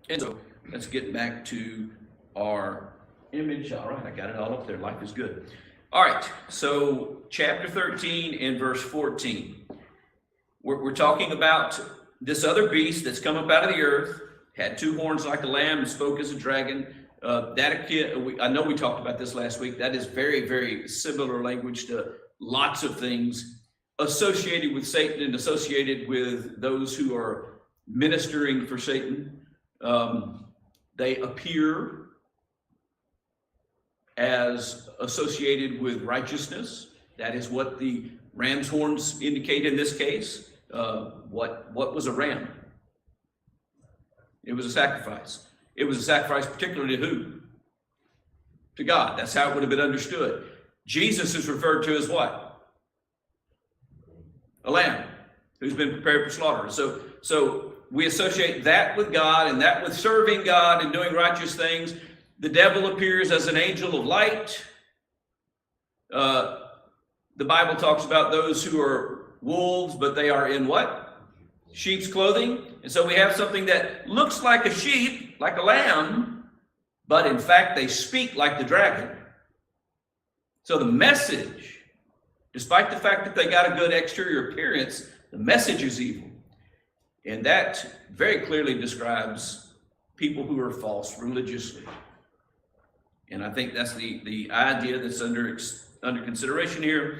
And so let's get back to our image. All right, I got it all up there. Life is good. All right, so chapter 13 and verse 14. We're talking about this other beast that's come up out of the earth, had two horns like a lamb, and spoke as a dragon. I know we talked about this last week. That is very, very similar language to lots of things associated with Satan and associated with those who are ministering for Satan. They appear as associated with righteousness. That is what the ram's horns indicate in this case. What was a ram? It was a sacrifice. It was a sacrifice particularly to who? To God. That's how it would have been understood. Jesus is referred to as what? A lamb who's been prepared for slaughter. So we associate that with God and that with serving God and doing righteous things. The devil appears as an angel of light. The Bible talks about those who are wolves, but they are in what? Sheep's clothing. And so we have something that looks like a sheep, like a lamb, but in fact they speak like the dragon. So the message, despite the fact that they got a good exterior appearance, the message is evil. And that very clearly describes people who are false religiously. And I think that's the idea that's under consideration here.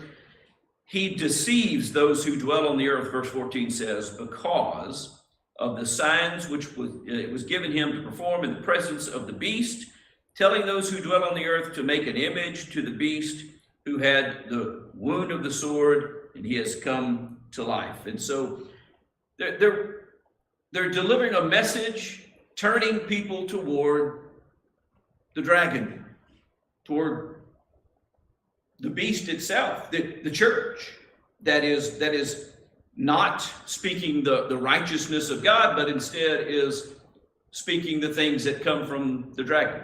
He deceives those who dwell on the earth, verse 14 says, because of the signs which it was given him to perform in the presence of the beast, telling those who dwell on the earth to make an image to the beast who had the wound of the sword, and he has come to life. And so they're delivering a message, turning people toward the dragon, toward the beast itself, the church that is not speaking the righteousness of God, but instead is speaking the things that come from the dragon.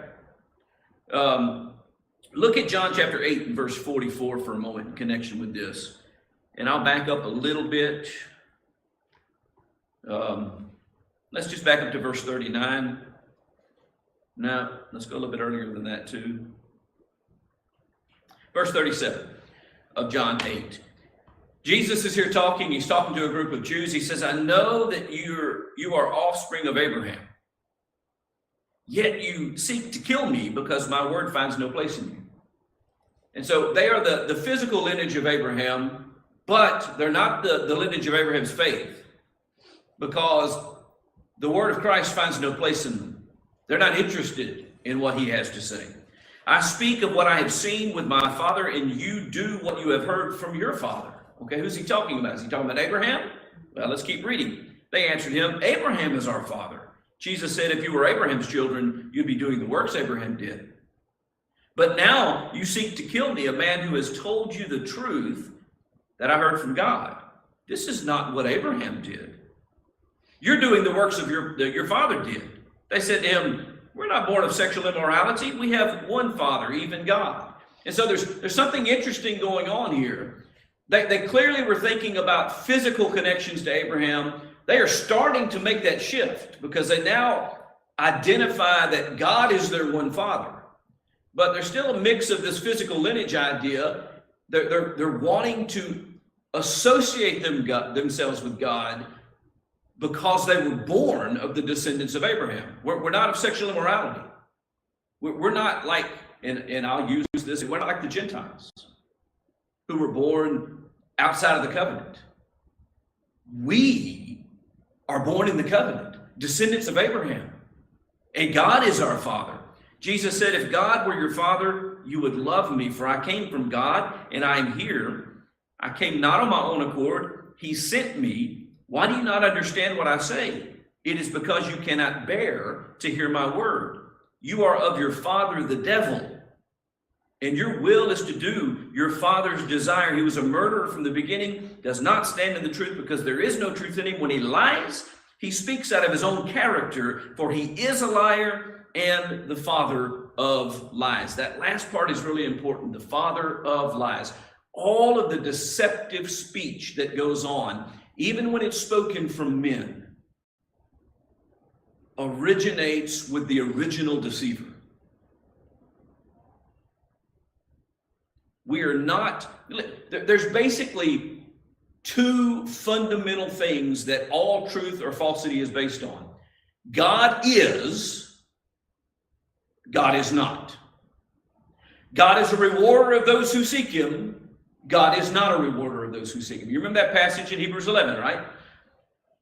Look at John chapter 8 and verse 44 for a moment in connection with this. And I'll back up a little bit. Let's just back up to verse 39. No, let's go a little bit earlier than that too. Verse 37 of John 8. Jesus is here talking. He's talking to a group of Jews. He says, I know that you are offspring of Abraham, yet you seek to kill me because my word finds no place in you. And so they are the physical lineage of Abraham, but they're not the lineage of Abraham's faith, because the word of Christ finds no place in them. They're not interested in what he has to say. I speak of what I have seen with my father, and you do what you have heard from your father. Okay, who's he talking about? Is he talking about Abraham? Well, let's keep reading. They answered him, Abraham is our father. Jesus said, if you were Abraham's children, you'd be doing the works Abraham did. But now you seek to kill me, a man who has told you the truth that I heard from God. This is not what Abraham did. You're doing the works of your father did. They said to him, we're not born of sexual immorality. We have one Father, even God. And so there's something interesting going on here. They clearly were thinking about physical connections to Abraham. They are starting to make that shift because they now identify that God is their one Father. But there's still a mix of this physical lineage idea. They're wanting to associate themselves with God because they were born of the descendants of Abraham. We're not of sexual immorality. We're not like, and I'll use this, we're not like the Gentiles who were born outside of the covenant. We are born in the covenant, descendants of Abraham. And God is our Father. Jesus said, if God were your Father, you would love me, for I came from God and I am here. I came not on my own accord. He sent me. Why do you not understand what I say? It is because you cannot bear to hear my word. You are of your father, the devil, and your will is to do your father's desire. He was a murderer from the beginning, does not stand in the truth because there is no truth in him. When he lies, he speaks out of his own character, for he is a liar and the father of lies. That last part is really important, the father of lies. All of the deceptive speech that goes on, even when it's spoken from men, originates with the original deceiver. We are not, there's basically two fundamental things that all truth or falsity is based on. God is, God is not. God is a rewarder of those who seek him. God is not a rewarder of those who seek him. You remember that passage in Hebrews 11, right?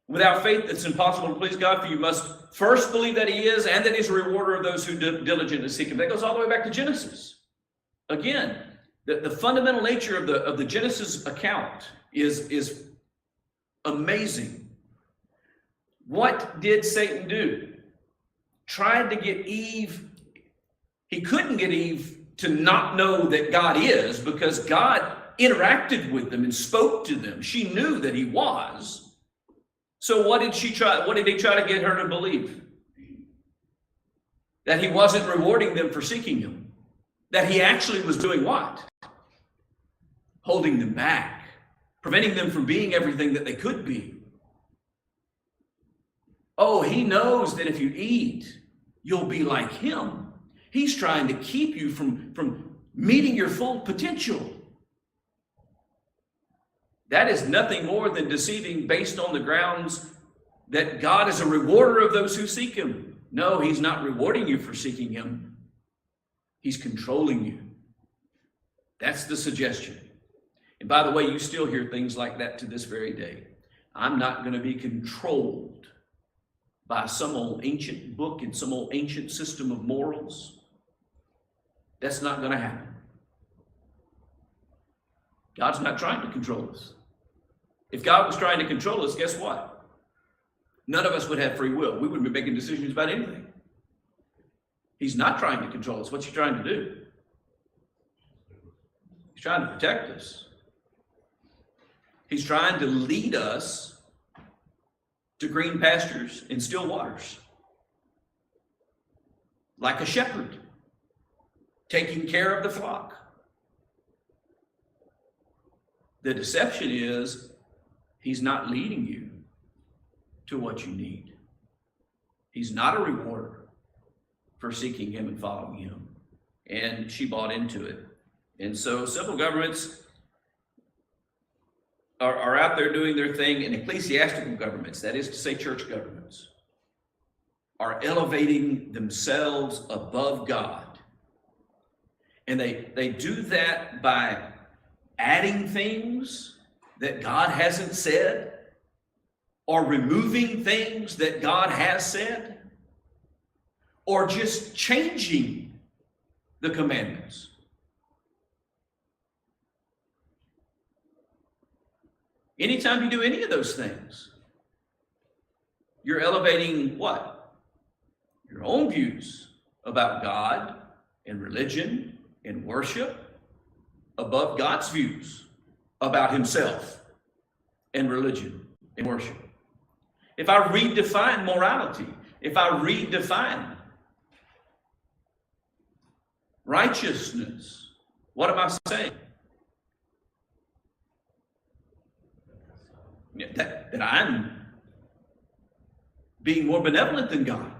Without faith, it's impossible to please God, for you must first believe that he is, and that he's a rewarder of those who diligently seek him. That goes all the way back to Genesis. Again, the fundamental nature of the Genesis account is amazing. What did Satan do? Tried to get Eve. He couldn't get Eve to not know that God is, because God interacted with them and spoke to them. She knew that he was. So what did he try to get her to believe? That he wasn't rewarding them for seeking him. That he actually was doing what? Holding them back, preventing them from being everything that they could be. Oh, he knows that if you eat, you'll be like him. He's trying to keep you from meeting your full potential. That is nothing more than deceiving based on the grounds that God is a rewarder of those who seek him. No, he's not rewarding you for seeking him. He's controlling you. That's the suggestion. And by the way, you still hear things like that to this very day. I'm not going to be controlled by some old ancient book and some old ancient system of morals. That's not going to happen. God's not trying to control us. If God was trying to control us, guess what? None of us would have free will. We wouldn't be making decisions about anything. He's not trying to control us. What's he trying to do? He's trying to protect us. He's trying to lead us to green pastures and still waters. Like a shepherd, taking care of the flock. The deception is he's not leading you to what you need. He's not a rewarder for seeking him and following him. And she bought into it. And so civil governments are out there doing their thing, and ecclesiastical governments, that is to say church governments, are elevating themselves above God. And they do that by adding things that God hasn't said, or removing things that God has said, or just changing the commandments. Anytime you do any of those things, you're elevating what? Your own views about God and religion and worship above God's views about himself and religion and worship. If I redefine morality, if I redefine righteousness, what am I saying? That I'm being more benevolent than God.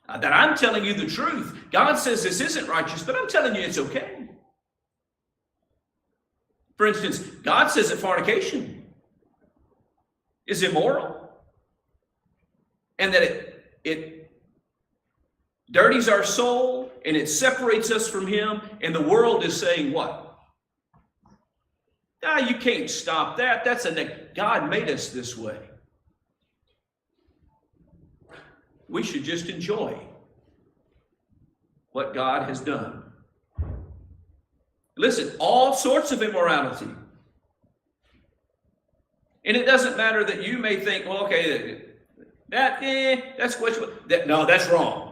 That I'm telling you the truth. God says this isn't righteous, but I'm telling you it's okay. For instance, God says that fornication is immoral, and that it dirties our soul and it separates us from him, and the world is saying what? You can't stop that. God made us this way. We should just enjoy what God has done. Listen, all sorts of immorality. And it doesn't matter that you may think, well, okay, that's what no, that's wrong.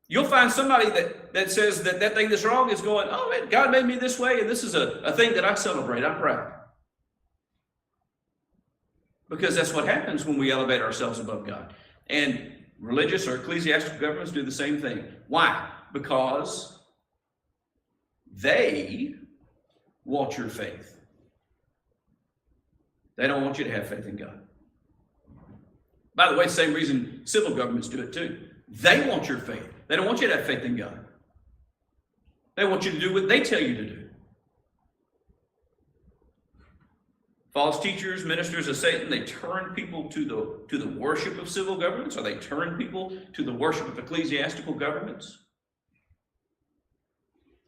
You'll find somebody that says that thing that's wrong is going, oh, man, God made me this way, and this is a thing that I celebrate. I'm proud. Because that's what happens when we elevate ourselves above God. And religious or ecclesiastical governments do the same thing. Why? Because they want your faith. They don't want you to have faith in God. By the way, same reason civil governments do it too. They want your faith. They don't want you to have faith in God. They want you to do what they tell you to do. False teachers, ministers of Satan, they turn people to the worship of civil governments, or they turn people to the worship of ecclesiastical governments.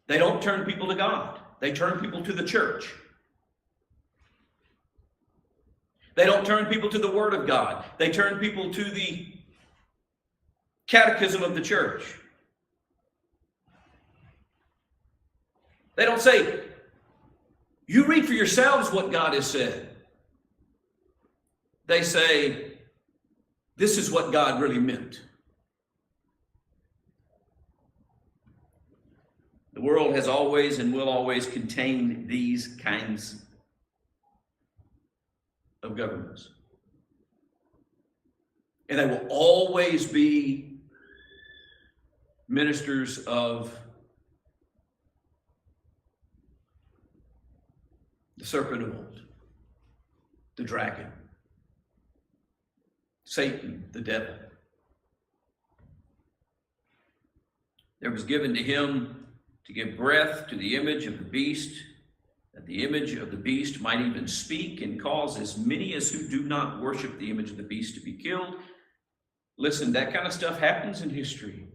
They don't turn people to God. They turn people to the church. They don't turn people to the Word of God. They turn people to the catechism of the church. They don't say, you read for yourselves what God has said. They say, this is what God really meant. The world has always and will always contain these kinds of governments. And they will always be ministers of the serpent of old, the dragon, Satan, the devil. There was given to him to give breath to the image of the beast, that the image of the beast might even speak and cause as many as who do not worship the image of the beast to be killed. Listen, that kind of stuff happens in history.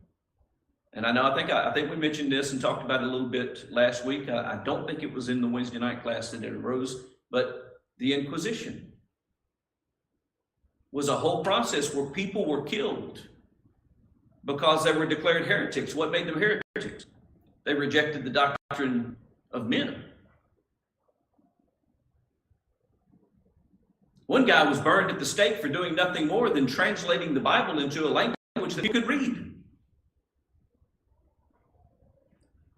And I think we mentioned this and talked about it a little bit last week. I don't think it was in the Wednesday night class that it arose, but the Inquisition was a whole process where people were killed because they were declared heretics. What made them heretics? They rejected the doctrine of men. One guy was burned at the stake for doing nothing more than translating the Bible into a language that he could read.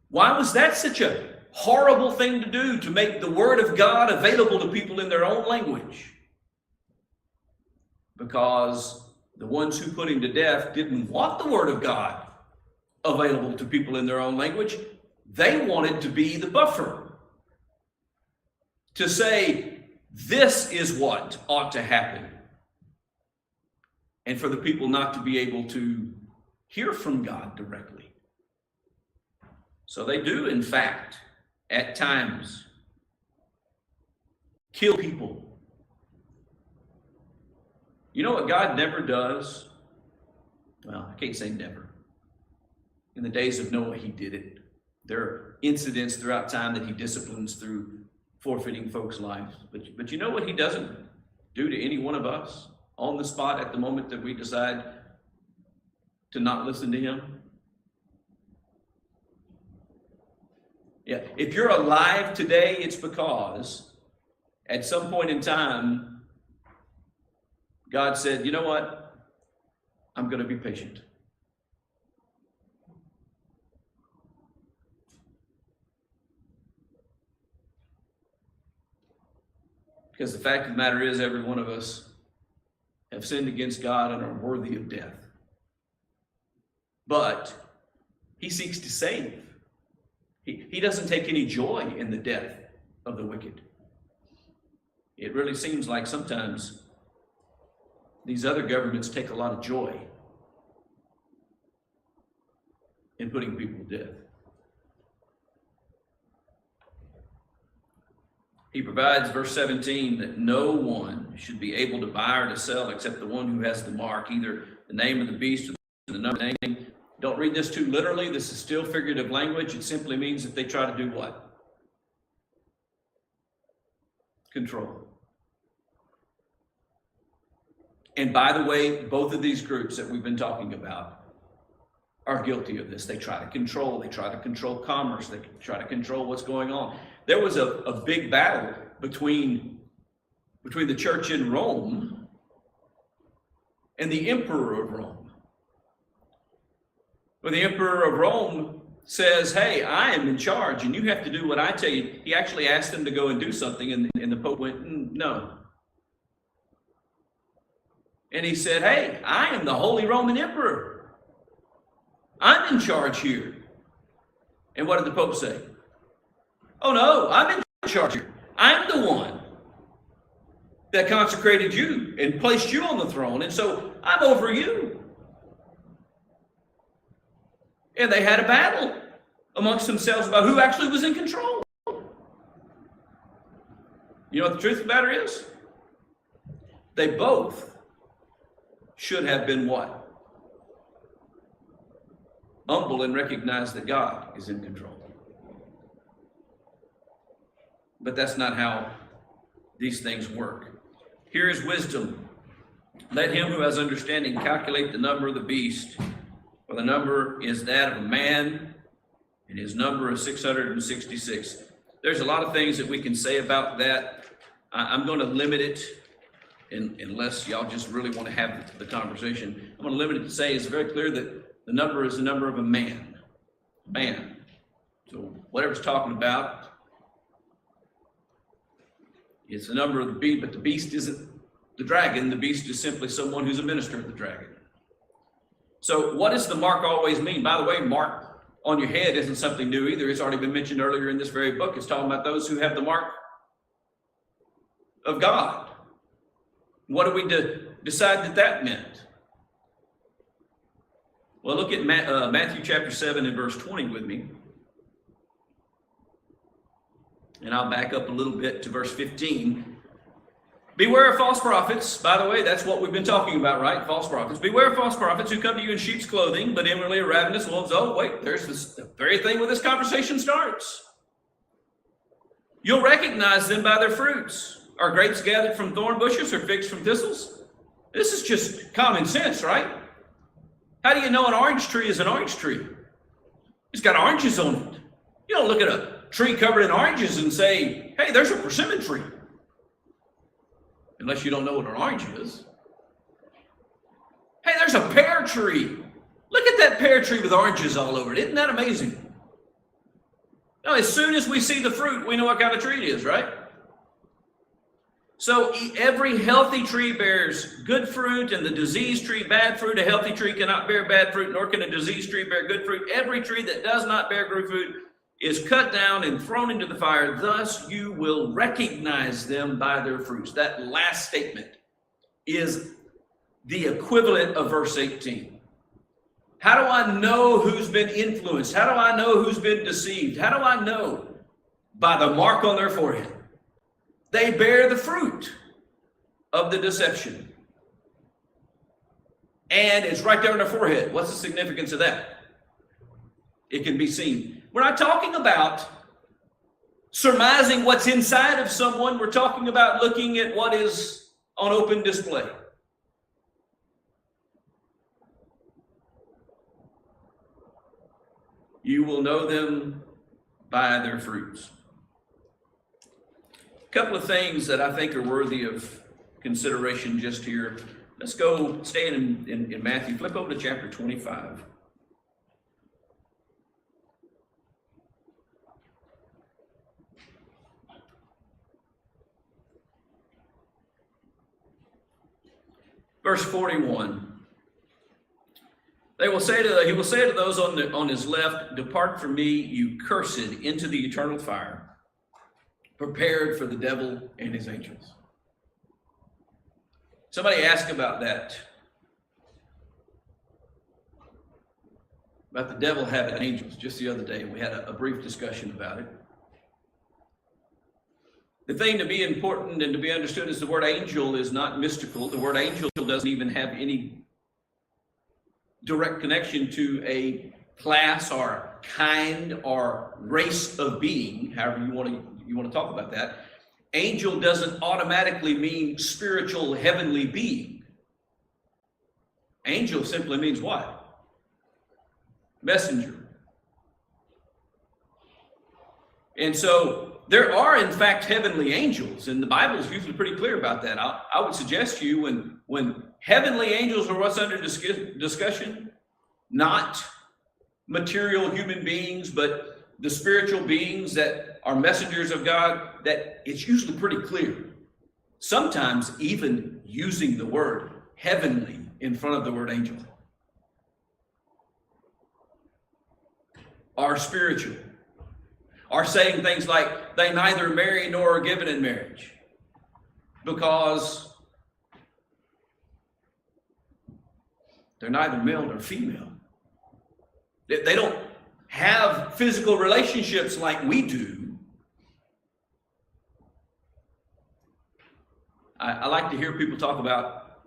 Why was that such a horrible thing to do, to make the Word of God available to people in their own language? Because the ones who put him to death didn't want the Word of God available to people in their own language. They wanted to be the buffer, to say, this is what ought to happen, and for the people not to be able to hear from God directly. So they do, in fact, at times, kill people. You know what God never does? Well, I can't say never. In the days of Noah, he did it. There are incidents throughout time that he disciplines through forfeiting folks' lives. But you know what he doesn't do to any one of us on the spot at the moment that we decide to not listen to him? Yeah, if you're alive today, it's because at some point in time, God said, you know what? I'm going to be patient. Because the fact of the matter is, every one of us have sinned against God and are worthy of death. But he seeks to save. He doesn't take any joy in the death of the wicked. It really seems like sometimes these other governments take a lot of joy in putting people to death. He provides, verse 17, that no one should be able to buy or to sell except the one who has the mark, either the name of the beast or the number of the name. Don't read this too literally. This is still figurative language. It simply means that they try to do what? Control. And by the way, both of these groups that we've been talking about are guilty of this. They try to control. They try to control commerce. They try to control what's going on. There was a big battle between the church in Rome and the emperor of Rome. When the emperor of Rome says, hey, I am in charge and you have to do what I tell you. He actually asked them to go and do something, and the Pope went, no. And he said, hey, I am the Holy Roman Emperor. I'm in charge here. And what did the Pope say? Oh no, I'm in charge here. I'm the one. that consecrated you and placed you on the throne. And so I'm over you. And they had a battle amongst themselves about who actually was in control. You know what the truth of the matter is? They both should have been what? Humble and recognize that God is in control. But that's not how these things work. Here is wisdom. Let him who has understanding calculate the number of the beast, for the number is that of a man, and his number is 666. There's a lot of things that we can say about that. I'm going to limit it, unless y'all just really want to have the conversation. I'm going to limit it to say it's very clear that the number is the number of a man. Man. So whatever it's talking about, it's the number of the beast, but the beast isn't the dragon. The beast is simply someone who's a minister of the dragon. So what does the mark always mean? By the way, mark on your head isn't something new either. It's already been mentioned earlier in this very book. It's talking about those who have the mark of God. What do we decide that meant? Well, look at Matthew chapter 7 and verse 20 with me. And I'll back up a little bit to verse 15. Beware of false prophets. By the way, that's what we've been talking about, right? False prophets. Beware of false prophets who come to you in sheep's clothing, but inwardly are ravenous wolves. Oh, wait, there's the very thing where this conversation starts. You'll recognize them by their fruits. Are grapes gathered from thorn bushes or figs from thistles? This is just common sense, right? How do you know an orange tree is an orange tree? It's got oranges on it. You don't look at a tree covered in oranges and say, hey, there's a persimmon tree. Unless you don't know what an orange is. Hey, there's a pear tree. Look at that pear tree with oranges all over it. Isn't that amazing? Now, as soon as we see the fruit, we know what kind of tree it is, right? So every healthy tree bears good fruit, and the diseased tree bad fruit. A healthy tree cannot bear bad fruit, nor can a diseased tree bear good fruit. Every tree that does not bear good fruit is cut down and thrown into the fire. Thus you will recognize them by their fruits. That last statement is the equivalent of verse 18. How do I know who's been influenced? How do I know who's been deceived? How do I know? By the mark on their forehead. They bear the fruit of the deception. And it's right there on their forehead. What's the significance of that? It can be seen. We're not talking about surmising what's inside of someone. We're talking about looking at what is on open display. You will know them by their fruits. A couple of things that I think are worthy of consideration just here. Let's go, stay in Matthew. Flip over to chapter 25. Verse 41. He will say to those on his left, depart from me, you cursed, into the eternal fire, prepared for the devil and his angels. Somebody asked about that. About the devil having angels just the other day. We had a brief discussion about it. The thing to be important and to be understood is the word angel is not mystical. The word angel doesn't even have any direct connection to a class or kind or race of being, however you want to talk about that. Angel doesn't automatically mean spiritual heavenly being. Angel simply means what? Messenger. And so there are, in fact, heavenly angels, and the Bible is usually pretty clear about that. I would suggest to you when heavenly angels are what's under discussion, not material human beings, but the spiritual beings that are messengers of God, that it's usually pretty clear. Sometimes even using the word heavenly in front of the word angel. Are spiritual. Are saying things like, they neither marry nor are given in marriage. because they're neither male nor female. They don't have physical relationships like we do. I like to hear people talk about,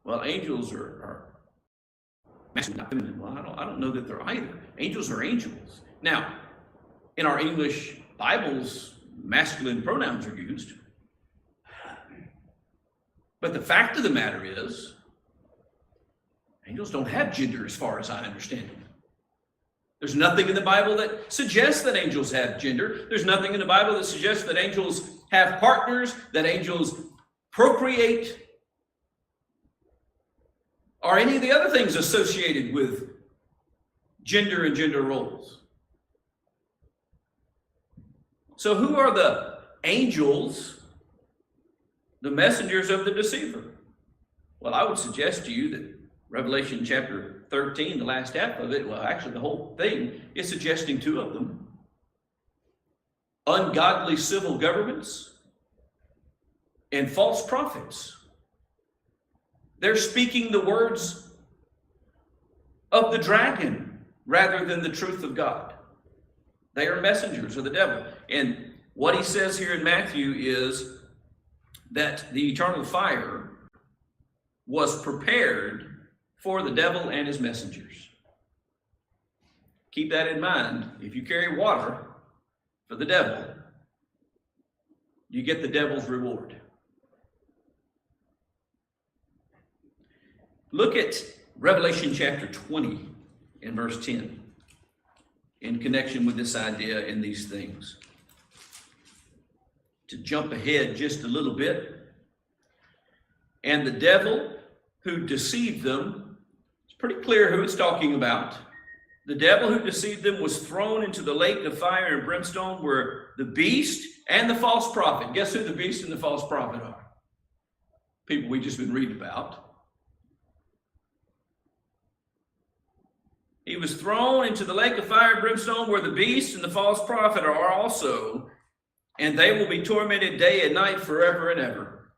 well, angels are masculine, not feminine. Well, I don't know that they're either. Angels are angels. Now, in our English Bibles, masculine pronouns are used. But the fact of the matter is, angels don't have gender as far as I understand it. There's nothing in the Bible that suggests that angels have gender. There's nothing in the Bible that suggests that angels have partners, that angels procreate, or any of the other things associated with gender and gender roles. So who are the angels, the messengers of the deceiver? Well, I would suggest to you that Revelation chapter 13, the last half of it, well, actually the whole thing, is suggesting two of them. Ungodly civil governments and false prophets. They're speaking the words of the dragon rather than the truth of God. They are messengers of the devil. And what he says here in Matthew is that the eternal fire was prepared for the devil and his messengers. Keep that in mind. If you carry water for the devil, you get the devil's reward. Look at Revelation chapter 20 and verse 10 in connection with this idea and these things. To jump ahead just a little bit. And the devil who deceived them, it's pretty clear who it's talking about. The devil who deceived them was thrown into the lake of fire and brimstone where the beast and the false prophet. Guess who the beast and the false prophet are? People we just been reading about. He was thrown into the lake of fire and brimstone where the beast and the false prophet are also, and they will be tormented day and night forever and ever.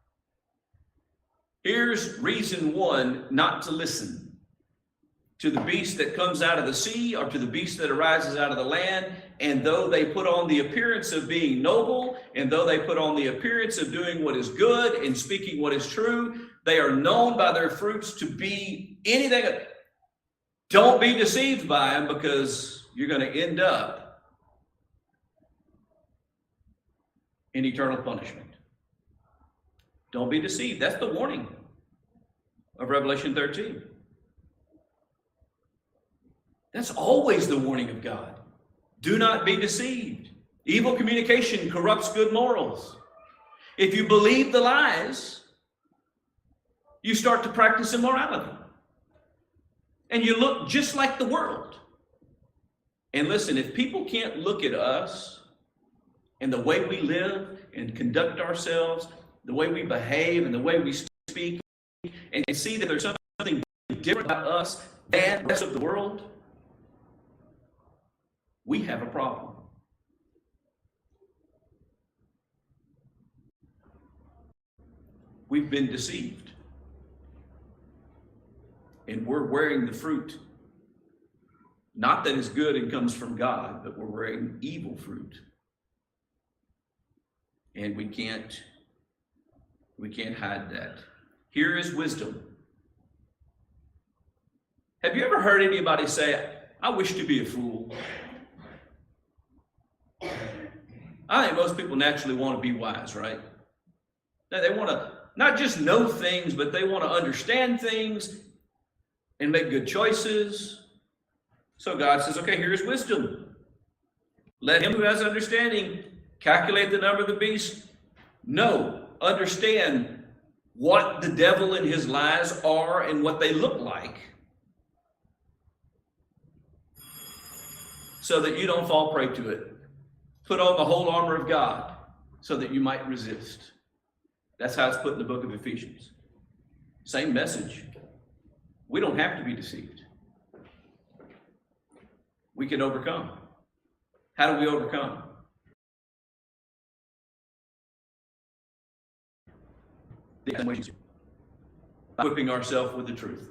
Here's reason one not to listen to the beast that comes out of the sea or to the beast that arises out of the land. And though they put on the appearance of being noble, and though they put on the appearance of doing what is good and speaking what is true, they are known by their fruits to be anything. Don't be deceived by them, because you're going to end up in eternal punishment. Don't be deceived. That's the warning of Revelation 13. That's always the warning of God. Do not be deceived. Evil communication corrupts good morals. If you believe the lies, you start to practice immorality. And you look just like the world. And listen, if people can't look at us and the way we live and conduct ourselves, the way we behave and the way we speak, and see that there's something different about us than the rest of the world, we have a problem. We've been deceived. And we're wearing the fruit, not that is good and comes from God, but we're wearing evil fruit. And we can't hide that. Here is wisdom. Have you ever heard anybody say, I wish to be a fool? I think most people naturally want to be wise, right? They want to not just know things, but they want to understand things and make good choices. So God says, okay, here's wisdom. Let him who has understanding calculate the number of the beast. Know, understand what the devil and his lies are and what they look like, so that you don't fall prey to it. Put on the whole armor of God so that you might resist. That's how it's put in the book of Ephesians. Same message. We don't have to be deceived. We can overcome. How do we overcome? equipping ourselves with the truth.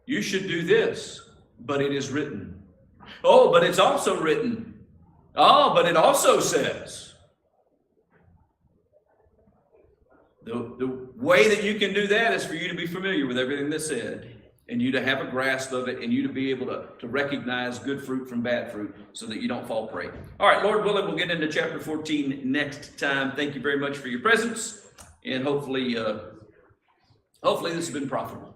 You should do this, but it is written. Oh, but it's also written. Oh, but it also says. The way that you can do that is for you to be familiar with everything that's said, and you to have a grasp of it, and you to be able to recognize good fruit from bad fruit so that you don't fall prey. All right, Lord willing, we'll get into chapter 14 next time. Thank you very much for your presence, and hopefully this has been profitable.